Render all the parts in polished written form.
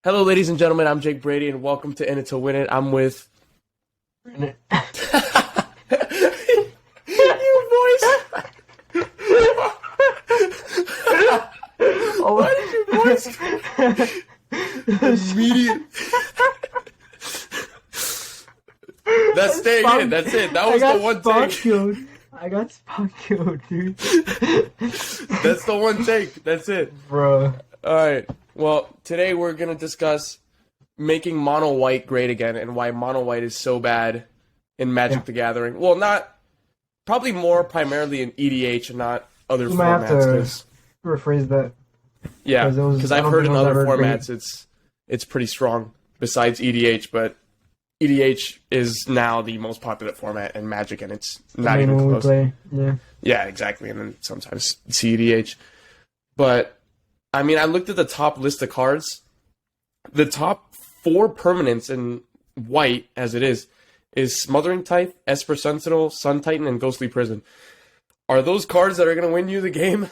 Hello, ladies and gentlemen. I'm Jake Brady, and welcome to In It to Win It. I'm with. You voice. Why did your voice immediate? That's staying in. That's it. That was the one take. I got spot killed, dude. That's the one take. That's it, Bro. All right. Well, today we're gonna discuss making mono white great again and why mono white is so bad in Magic the Gathering. Well, not probably more primarily in EDH and not other You might have formats. to rephrase that. Yeah, because I've heard in other formats great. it's pretty strong besides EDH, but EDH is now the most popular format in Magic, and it's not even close. Play. Yeah. Yeah, exactly, and then sometimes CEDH. But I mean, I looked at the top list of cards. The top 4 permanents in white, as it is Smothering Tithe, Esper Sentinel, Sun Titan, and Ghostly Prison. Are those cards that are going to win you the game?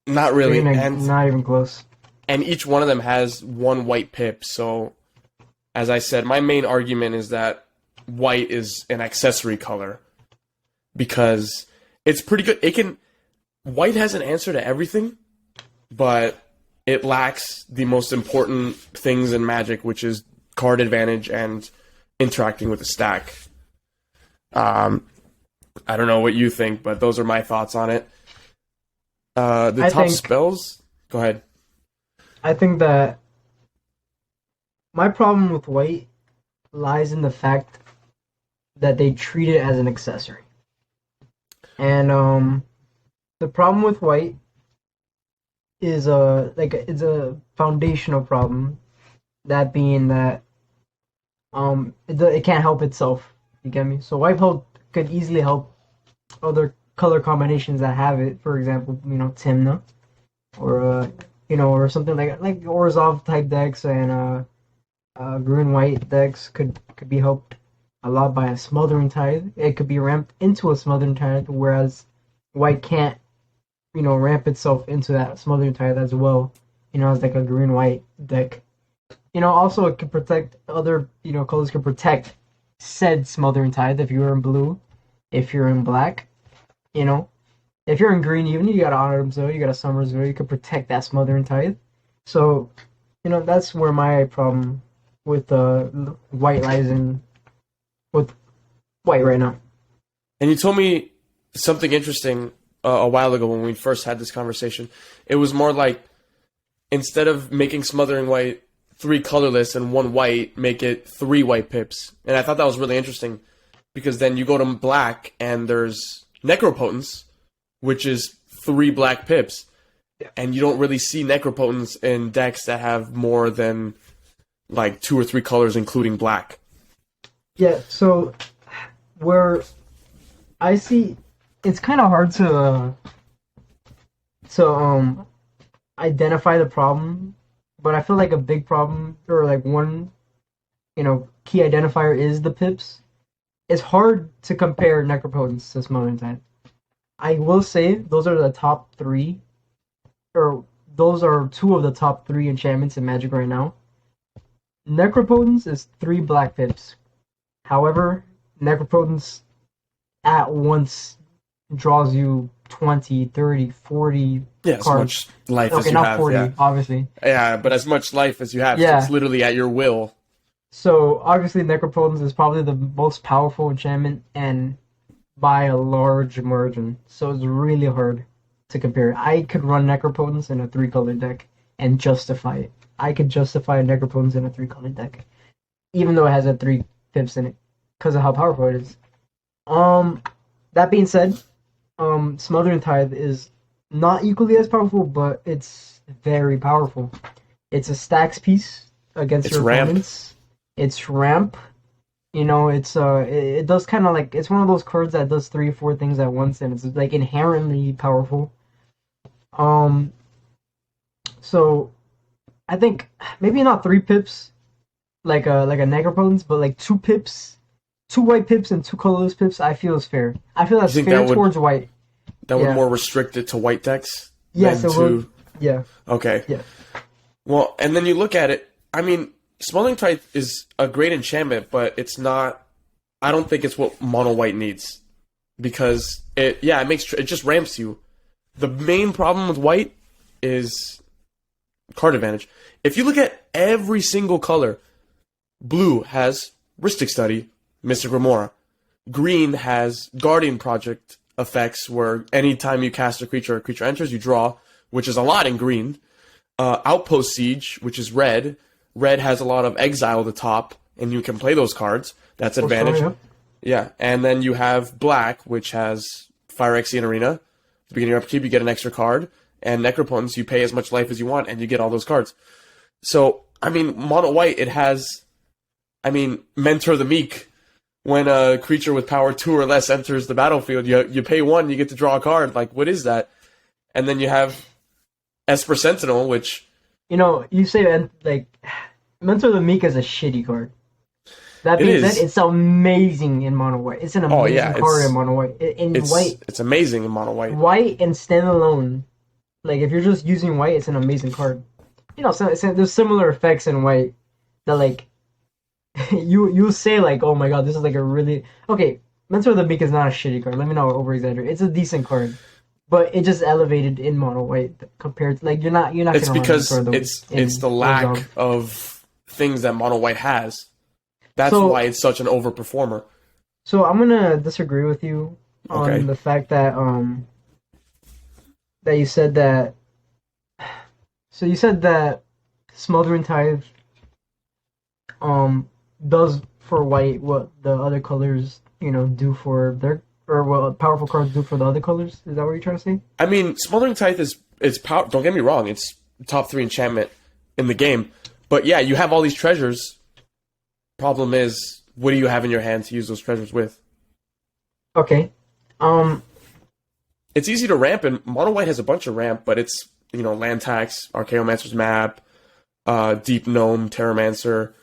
Not really. Not even close. And each one of them has 1 white pip. So, as I said, my main argument is that white is an accessory color. Because it's pretty good. White has an answer to everything, but it lacks the most important things in Magic, which is card advantage and interacting with the stack. I don't know what you think, but those are my thoughts on it. The top spells? Go ahead. I think that my problem with white lies in the fact that they treat it as an accessory. And the problem with white is it's a foundational problem. That being that it can't help itself. You get me? So white could easily help other color combinations that have it. For example, Timna, or or something like Orzhov type decks and green white decks could be helped a lot by a Smothering Tithe. It could be ramped into a Smothering Tithe, whereas white can't ramp itself into that Smothering Tithe as well, as like a green-white deck. Also it can protect other, colors can protect said Smothering Tithe if you're in blue, if you're in black, if you're in green even, you got Autumnville, you got a Summersville, you can protect that Smothering Tithe. So, that's where my problem with white lies in, with white right now. And you told me something interesting a while ago when we first had this conversation. It was more like, instead of making Smothering White 3 colorless and 1 white, make it 3 white pips. And I thought that was really interesting, because then you go to black and there's Necropotence, which is 3 black pips. And you don't really see Necropotence in decks that have more than like 2 or 3 colors, including black. Yeah, so where I see, it's kind of hard to identify the problem, but I feel like a big problem, or like one key identifier, is the pips. It's hard to compare Necropotence to Smothering Tithe. I will say those are the top 3, or those are 2 of the top 3 enchantments in Magic right now. Necropotence is 3 black pips. However, Necropotence at once draws you 20, 30, 40 as much life as you not have. 40, obviously. Yeah, but as much life as you have. Yeah. It's literally at your will. So, obviously, Necropotence is probably the most powerful enchantment, and by a large margin. So, it's really hard to compare. I could run Necropotence in a 3-color deck and justify it. I could justify Necropotence in a 3-color deck, even though it has 3 pips in it, because of how powerful it is. That being said, Smothering Tithe is not equally as powerful, but it's very powerful. It's a stacks piece against your opponents. It's ramp. It does kind of like, it's one of those cards that does 3 or 4 things at once, and it's like inherently powerful. So I think maybe not 3 pips like a Necropotence, but like 2 pips. 2 white pips and 2 colorless pips, I feel is fair. I feel that's fair towards white. That would more restrict it to white decks? Yes, it would. Yeah. Okay. Yeah. Well, and then you look at it. I mean, Smothering Tithe is a great enchantment, but it's not. I don't think it's what mono white needs because it just ramps you. The main problem with white is card advantage. If you look at every single color, blue has Rhystic Study, Mystic Remora. Green has Guardian Project effects where anytime you cast a creature enters, you draw, which is a lot in green. Outpost Siege, which is red. Red has a lot of Exile at the top, and you can play those cards. That's advantage. Sorry, Yeah, and then you have black, which has Fire Exian Arena. At the beginning of your upkeep, you get an extra card. And Necropotence, you pay as much life as you want, and you get all those cards. So, I mean, mono white, it has, Mentor the Meek. When a creature with power 2 or less enters the battlefield, you pay 1, you get to draw a card. Like, what is that? And then you have Esper Sentinel, which... You say, like, Mentor the Meek is a shitty card. That being said, it's amazing in mono white. It's an amazing card in mono white. White, it's amazing in mono white. White and standalone, like if you're just using white, it's an amazing card. So there's similar effects in white that like you say like, oh my god, this is like a really okay. Mentor of the Meek is not a shitty card. Let me not over exaggerate. It's a decent card, but it just elevated in mono white compared to like you're not. It's because it's the lack of things that mono white has. That's why it's such an overperformer. So I'm gonna disagree with you on the fact that that you said that. So you said that Smothering Tithe does for white what the other colors do for their or what powerful cards do for the other colors. Is that what you're trying to say? I mean, Smothering Tithe is power. Don't get me wrong; it's top 3 enchantment in the game. But yeah, you have all these treasures. Problem is, what do you have in your hand to use those treasures with? Okay. It's easy to ramp, and Mono White has a bunch of ramp, but it's, Land Tax, Archaeomancer's Map, Deep Gnome, Terramancer.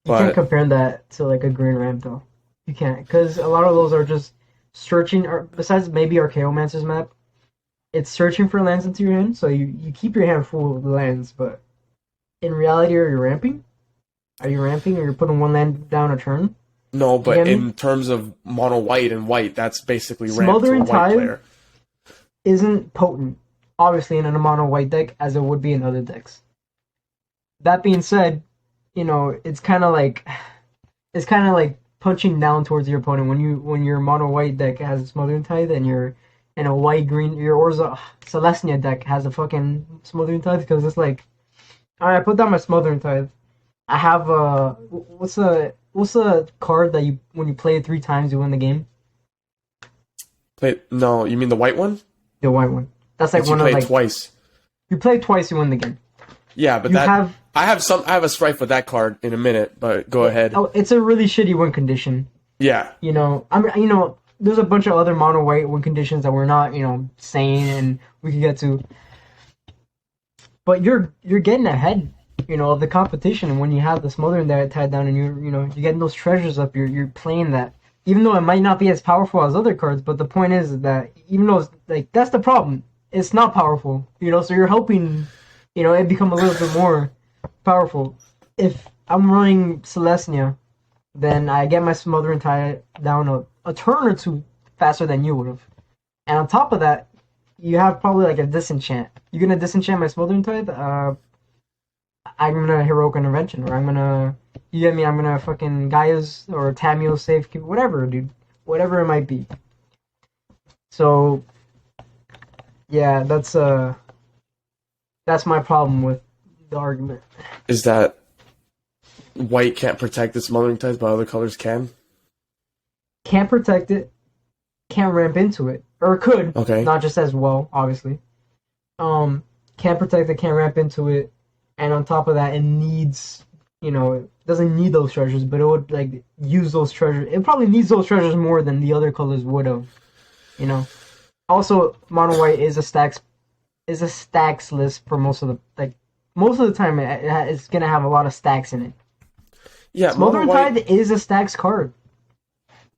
You can't compare that to, like, a green ramp, though. You can't, because a lot of those are just searching, or besides maybe Archaeomancer's Map, it's searching for lands into your hand, so you keep your hand full of lands, but in reality, are you ramping? Are you ramping or you're putting one land down a turn? No, but in terms of mono white and white, that's basically ramp Smothering to a white player. Isn't potent, obviously, in a mono white deck as it would be in other decks. That being said, it's kind of like punching down towards your opponent when your mono white deck has a Smothering Tithe and you're in a white green your Orza Celestia deck has a fucking Smothering Tithe because it's like, all right, I put down my Smothering Tithe. I have what's the card that when you play it 3 times you win the game? No, you mean the white one? The white one. That's like one of like twice. You play twice, you win the game. Yeah, but I have a strife with that card in a minute, but go ahead. Oh, it's a really shitty win condition. Yeah. There's a bunch of other mono white win conditions that we're not, saying and we can get to. But you're getting ahead, of the competition when you have the Smothering that tied down and you're getting those treasures up, you're playing that. Even though it might not be as powerful as other cards, but the point is that even though it's like that's the problem, it's not powerful, so you're helping, it become a little bit more powerful. If I'm running Celestia, then I get my Smothering Tithe down a turn or 2 faster than you would have. And on top of that, you have probably like a disenchant. You're gonna disenchant my Smothering Tithe. I'm gonna Heroic Intervention, or I'm gonna fucking Gaia's or Tamio's Safekeep, whatever, dude. Whatever it might be. So, yeah, that's my problem with the argument. Is that white can't protect its Smothering Tithe, but other colors can? Can't protect it, can't ramp into it. Or could, okay. Not just as well, obviously. Can't protect it, can't ramp into it. And on top of that, it needs, it doesn't need those treasures, but it would like use those treasures. It probably needs those treasures more than the other colors would have, Also, mono white is a stacks list for most of the time. It's gonna have a lot of stacks in it. Yeah, Smothering Tithe is a stacks card.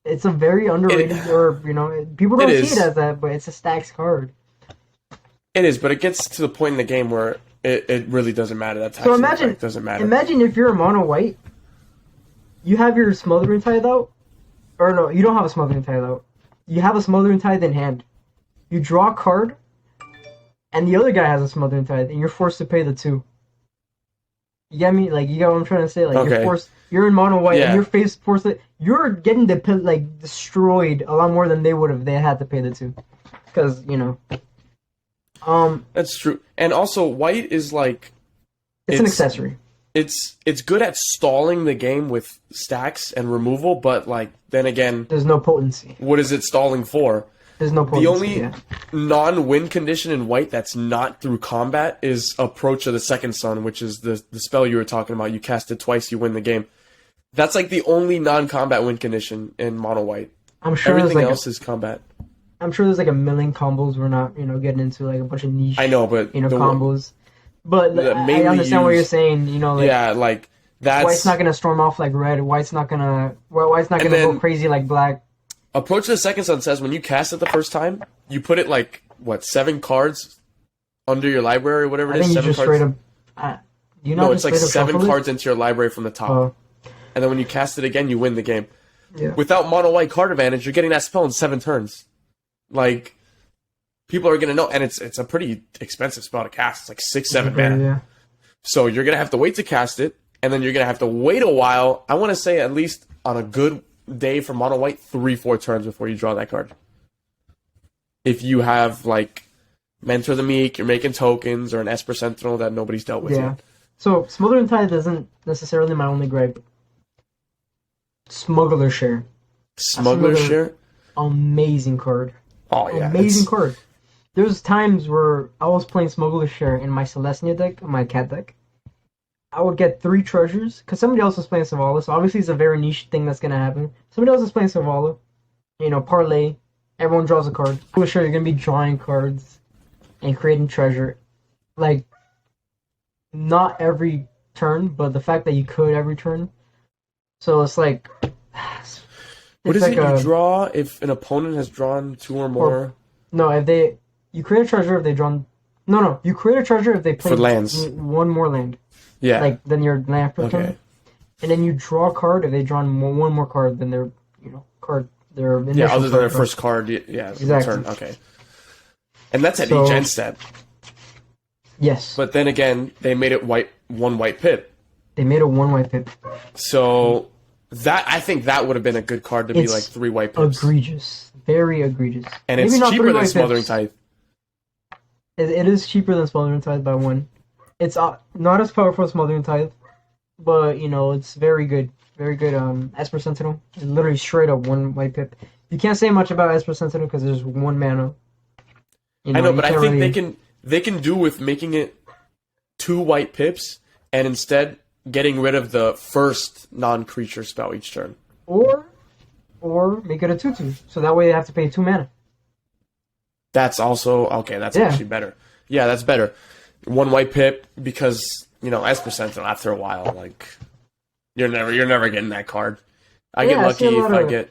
It's a very underrated, people don't see it as that, but it's a stacks card. It is, but it gets to the point in the game where it really doesn't matter. That So taxing imagine, effect doesn't matter. imagine if you're a mono white, you have your smothering tithe out, or no, you don't have a smothering tithe out. You have a smothering tithe in hand. You draw a card, and the other guy has a smothering tithe, and you're forced to pay the two. You get me? Like, you get what I'm trying to say? Like, Okay. you're in mono white, Yeah. and you're getting destroyed a lot more than they would if they had to pay the two. Because, That's true. And also, white is like it's an accessory. it's good at stalling the game with stacks and removal, but like then again, There's no potency. what is it stalling for? There's no potency. The only yeah. non-win condition in white that's not through combat is Approach of the Second Sun, which is the spell you were talking about. You cast it twice, you win the game. That's like the only non-combat win condition in mono white. I'm sure Everything else is combat. I'm sure there's like a million combos. We're not, getting into like a bunch of niche, I know, but combos. But I mainly understand what you're used- saying. Like, yeah, like that's white's not gonna storm off like red. White's not gonna then- go crazy like black. Approach of the Second Sun says when you cast it the first time, you put it like 7 cards under your library or whatever I it is. think you 7 just cards. straight up. Do you not No, just it's like straight up 7 shuffle it? cards into your library from the top, Oh, and then when you cast it again, you win the game. yeah. Without mono white card advantage, you're getting that spell in 7 turns. Like, people are gonna know, and it's a pretty expensive spell to cast. It's like 6-7 mana. Yeah. So you're gonna have to wait to cast it, and then you're gonna have to wait a while. I want to say at least on a good day for mono white, 3-4 turns before you draw that card. If you have like Mentor the Meek, you're making tokens, or an Esper Sentinel that nobody's dealt with Yeah. yet. So Smothering Tithe isn't necessarily my only gripe. Smuggler Share, Smuggler Smuggler- Share. amazing card. Oh yeah, Amazing it's- card. There's times where I was playing Smuggler Share in my Celestia deck, my cat deck. I would get 3 treasures, because somebody else was playing Savala, so obviously it's a very niche thing that's going to happen. Somebody else is playing Savala, parlay, everyone draws a card. Smuggler Share, you're going to be drawing cards and creating treasure. Like, not every turn, but the fact that you could every turn. So it's like... What is it's it like you draw if an opponent has drawn 2 or more? No, you create a treasure if they drawn. No, you create a treasure if they play For lands. one more land, Yeah. like then your land per Okay. turn, and then you draw a card if they drawn one more card than their their initial Yeah, other than their card. first card. Yeah, Exactly. turn. Okay. And that's at So- each end step. Yes, But then again, they made it one white pip. they made a 1 white pip. So I think that would have been a good card to be It's like 3 white pips. Egregious, very egregious. And Maybe it's not cheaper 3 than white Smothering pips. Tithe. It is cheaper than Smothering Tithe by 1. It's not as powerful as Smothering Tithe, but it's very good. Very good. Esper Sentinel. It's literally straight up 1 white pip. You can't say much about Esper Sentinel because there's 1 mana. I know, you but I can't think really- they can do with making it 2 white pips and instead getting rid of the first non-creature spell each turn. or make it a 2/2, so that way they have to pay 2 mana. That's also okay. That's Yeah. actually better. Yeah, that's better. 1 white pip because Esper Sentinel after a while, like you're never getting that card. I Yeah, get I lucky see a if lot I of- get.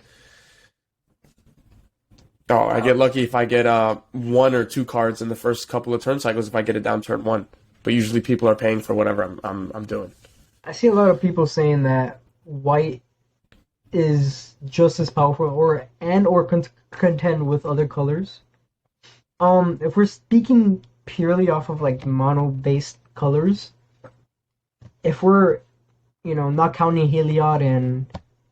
Oh, I get lucky if I get 1 or 2 cards in the first couple of turn cycles if I get it down turn 1. But usually people are paying for whatever I'm doing. I see a lot of people saying that white is just as powerful or contend with other colors. If we're speaking purely off of like mono-based colors, if we're not counting Heliod and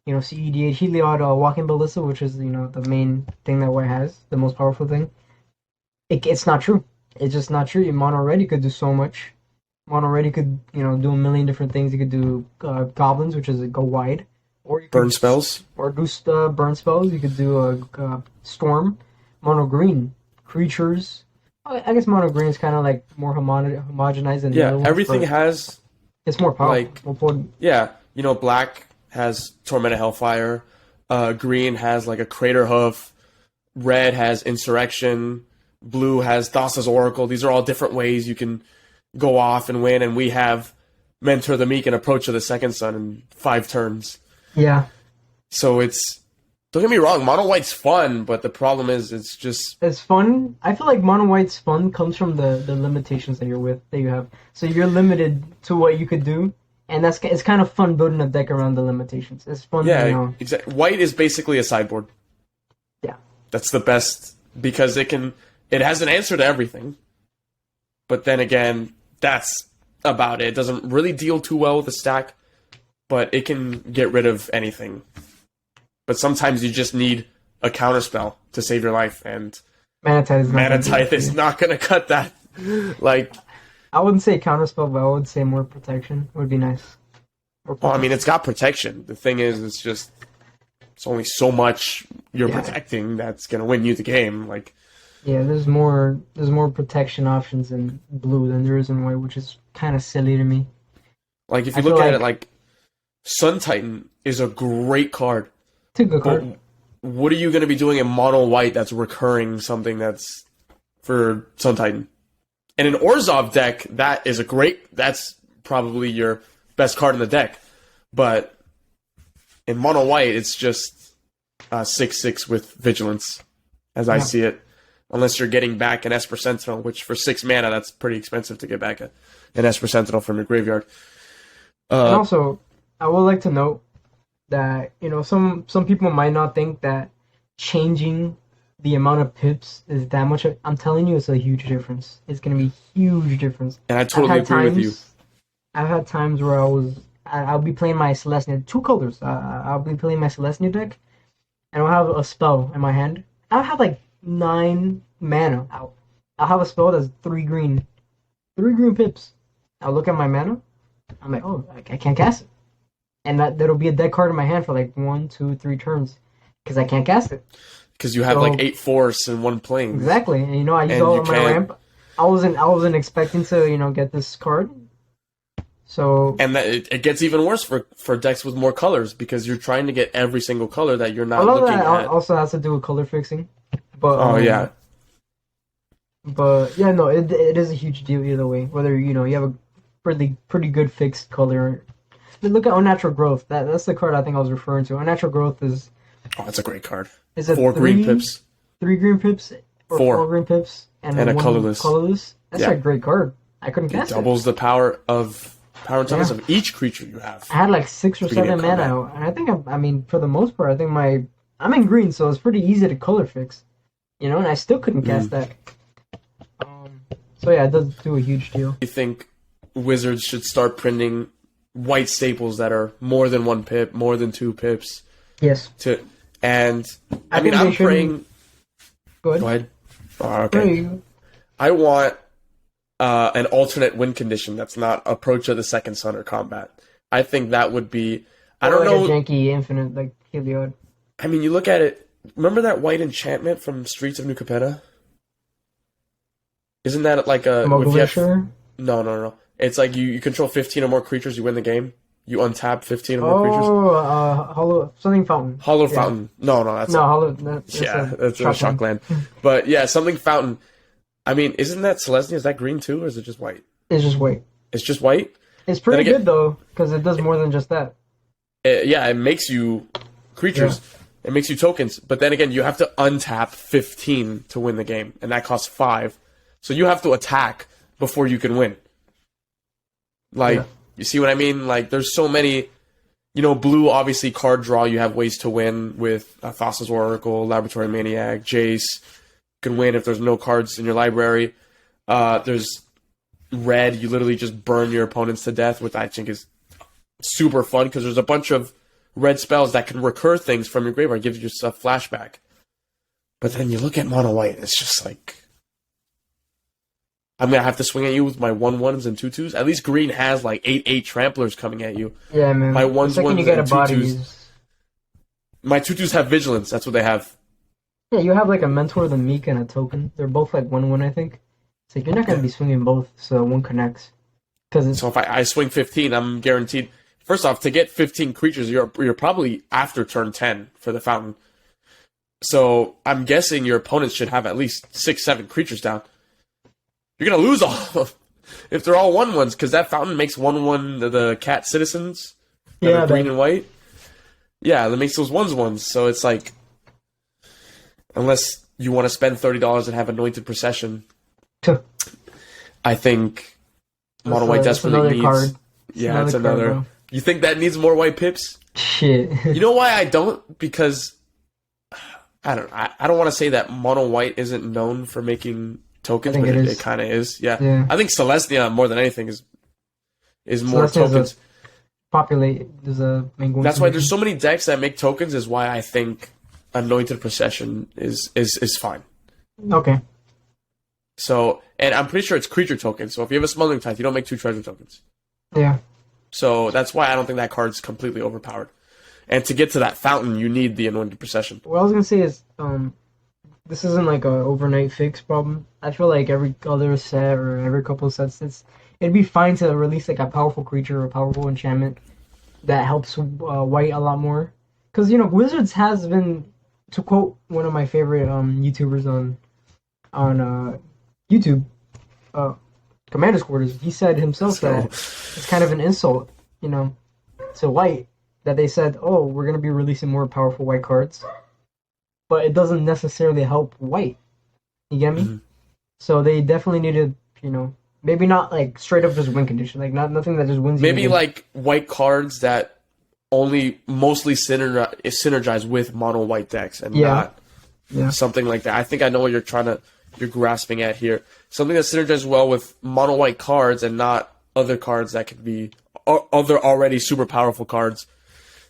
CEDH Heliod, Walking Ballista, which is the main thing that white has, the most powerful thing. It's not true. It's just not true. Mono red you could do so much. Mono red you could do a million different things. You could do goblins, which is go wide, or you could Burn spells. or do burn spells. You could do a storm. Mono green creatures. I guess mono green is kind of like more homogenized than the other Yeah, ones, everything but has it's more powerful. like- More potent. Yeah, black has Torment of Hellfire. Green has like a Crater Hoof. Red has Insurrection. Blue has Thassa's Oracle. These are all different ways you can go off and win. And we have Mentor the Meek and Approach of the Second Sun in 5 turns. Yeah. So Don't get me wrong, mono white's fun, but the problem is it's just It's fun. I feel like mono white's fun comes from the limitations that you have. So you're limited to what you could do, and it's kind of fun building a deck around the limitations. It's fun, yeah, exactly. White is basically a sideboard. Yeah. That's the best because it has an answer to everything. But then again, that's about it. It doesn't really deal too well with the stack, but it can get rid of anything. But sometimes you just need a counterspell to save your life, and Mana Tithe is not going to cut that. Like, I wouldn't say counterspell, but I would say more protection would be nice. Well, I mean, it's got protection. The thing is, it's only so much you're protecting that's going to win you the game. Like, yeah, there's more protection options in blue than there is in white, which is kind of silly to me. Like, if you look at it, like, Sun Titan is a great card. It's a good card. What are you going to be doing in mono white that's recurring something that's for Sun Titan? In an Orzhov deck, that's probably your best card in the deck. But in mono white, it's just 6/6 with Vigilance, as I see it. Unless you're getting back an Esper Sentinel, which for 6 mana, that's pretty expensive to get back an Esper Sentinel from your graveyard. And also, I would like to note that, some people might not think that changing the amount of pips is that much. I'm telling you, it's a huge difference. It's going to be a huge difference. And I totally agree with you. I've had times where I'll be playing my Celestia, 2 colors. I'll be playing my Celestia deck, and I'll have a spell in my hand. I'll have like 9 mana out. I'll have a spell that's 3 green. 3 green pips. I'll look at my mana. I'm like, oh, I can't cast it. And that'll be a dead card in my hand for like 1, 2, 3 turns. Because I can't cast it. Because you have like 8 force in 1 plane. Exactly. And I use all of my ramp. I wasn't expecting to, get this card. So and that it gets even worse for decks with more colors because you're trying to get every single color that you're not looking at. Also has to do with color fixing. But But yeah, no, it is a huge deal either way. Whether you have a pretty good fixed color. Look at Unnatural Growth. That's the card I think I was referring to. Unnatural Growth is. Oh, that's a great card. Is it 4 green pips? 3 green pips or 4 green pips and a colorless. That's a great card. I couldn't cast it. Doubles the power and toughness of each creature you have. I had like 6 or 7 mana, and I think I mean for the most part, I think I'm in green, so it's pretty easy to color fix. And I still couldn't cast that. So yeah, it does do a huge deal. You think Wizards should start printing white staples that are more than 1 pip, more than 2 pips? Yes. I'm praying. Go ahead. Go ahead. Oh, okay. I want an alternate win condition that's not Approach of the Second Sun or Combat. I think that would be. I don't know. A janky infinite like Heliod. I mean, you look at it. Remember that white enchantment from Streets of New Capetta? Isn't that like a... No. It's like you control 15 or more creatures, you win the game. You untap 15 or more creatures. Hollow... Something Fountain. Hollow Fountain. No, that's... No, Hollow... That's a Shockland. But yeah, something Fountain. I mean, isn't that Celestia? Is that green too, or is it just white? It's just white. It's just white? It's pretty good, though, because it does more than just that. It makes you creatures. Yeah. It makes you tokens. But then again, you have to untap 15 to win the game, and that costs 5. So you have to attack before you can win. You see what I mean? Like, there's so many... blue, obviously, card draw, you have ways to win with Thassa's Oracle, Laboratory Maniac, Jace. You can win if there's no cards in your library. There's red, you literally just burn your opponents to death, which I think is super fun, because there's a bunch of red spells that can recur things from your graveyard, gives you a flashback. But then you look at mono white, it's just like... I'm going to have to swing at you with my 1/1s and 2/2s. At least green has like 8/8 tramplers coming at you. Yeah, man. My 1/1s and 2/2s. My 2/2s have vigilance. That's what they have. Yeah, you have like a mentor, the Meek, and a token. They're both like 1/1, I think. So you're not going to be swinging both, so one connects. So if I swing 15, I'm guaranteed. First off, to get 15 creatures, you're probably after turn 10 for the fountain. So I'm guessing your opponents should have at least 6, 7 creatures down. You're going to lose all of them if they're all 1/1s, because that fountain makes 1/1 the cat citizens that are green and white. Yeah, that makes those 1/1s. So it's like, unless you want to spend $30 and have Anointed Procession. Tuh. I think mono white desperately needs. Card. Yeah, it's another. Card, you think that needs more white pips? Shit. You know why I don't? Because I don't want to say that mono white isn't known for making tokens, but it kind of is. Yeah. I think Celestia more than anything is more tokens. There's a main. That's why there's so many decks that make tokens. Is why I think Anointed Procession is fine. Okay. So, and I'm pretty sure it's creature tokens. So if you have a Smothering Tithe, you don't make 2 treasure tokens. Yeah. So that's why I don't think that card's completely overpowered. And to get to that fountain, you need the Anointed Procession. What I was gonna say is, this isn't like a overnight fix problem. I feel like every other set or every couple of sets, it'd be fine to release like a powerful creature or a powerful enchantment that helps white a lot more. Because Wizards has been, to quote one of my favorite YouTubers on YouTube, Commander's Quarters, he said himself that it's kind of an insult, to white, that they said, oh, we're going to be releasing more powerful white cards, but it doesn't necessarily help white. You get me? Mm-hmm. So they definitely need to, maybe not like straight up just win condition, like nothing that just wins. Maybe like white cards that only mostly synergize with mono white decks and not something like that. I think I know what you're grasping at here. Something that synergizes well with mono white cards and not other cards that could be other already super powerful cards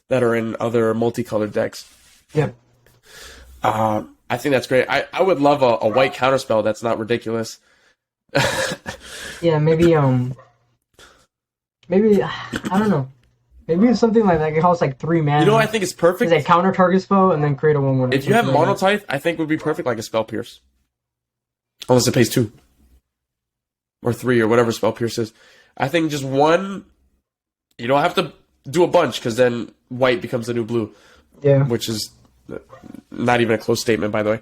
that are in other multicolored decks. Yeah. I think that's great. I would love a white counterspell that's not ridiculous. Yeah, maybe I don't know. Maybe it's something like that. It costs like 3 mana. You know what I think is perfect? It's a counter target spell and then create a 1/1. If you have Mono Tithe, I think it would be perfect like a Spell Pierce. Unless it pays 2. Or 3 or whatever Spell Pierce is. I think just 1, you don't have to do a bunch because then white becomes the new blue. Yeah. Which is not even a close statement, by the way.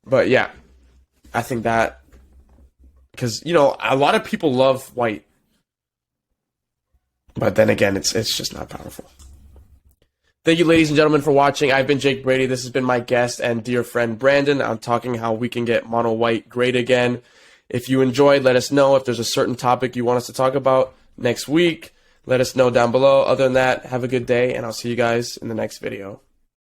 But yeah, I think that, because, a lot of people love white. But then again, it's just not powerful. Thank you, ladies and gentlemen, for watching. I've been Jake Brady. This has been my guest and dear friend, Brandon. I'm talking how we can get mono white great again. If you enjoyed, let us know. If there's a certain topic you want us to talk about next week, let us know down below. Other than that, have a good day, and I'll see you guys in the next video.